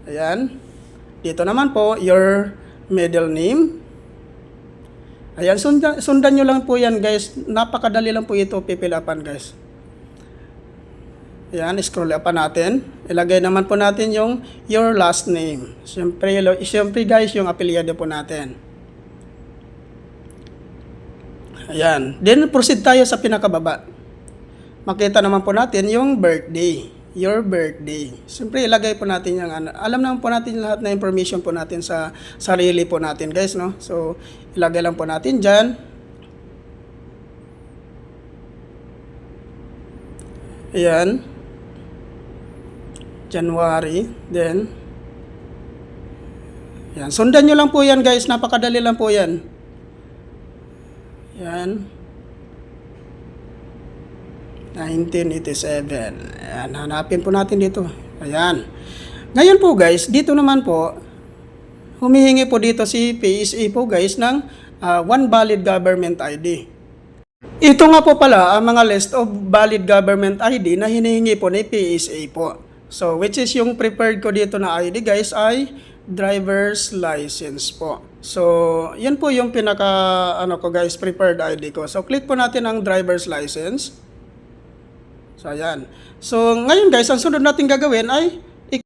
Ayan. Dito naman po, your middle name. Ayan, sundan nyo lang po yan guys. Napakadali lang po ito pipilapan guys. Ayan, scroll upan natin. Ilagay naman po natin yung your last name. Siyempre guys, yung apelyido po natin. Ayan. Then proceed tayo sa pinakababa. Makita naman po natin yung birthday. Your birthday. Siyempre ilagay po natin yung alam naman po natin lahat na information po natin sa sarili po natin guys, no? So ilagay lang po natin dyan. Ayan. January. Then yan. Sundan nyo lang po yan guys. Napakadali lang po yan. Yan. 1987. Ayan, hanapin po natin dito. Ayan. Ngayon po guys, dito naman po, humihingi po dito si PSA po guys ng one valid government ID. Ito nga po pala ang mga list of valid government ID na hinihingi po ni PSA po. So, which is yung prepared ko dito na ID guys ay driver's license po. So, yan po yung pinaka ko guys, prepared ID ko. So, click po natin ang driver's license. So, ayan. So, ngayon guys, ang sunod natin gagawin ay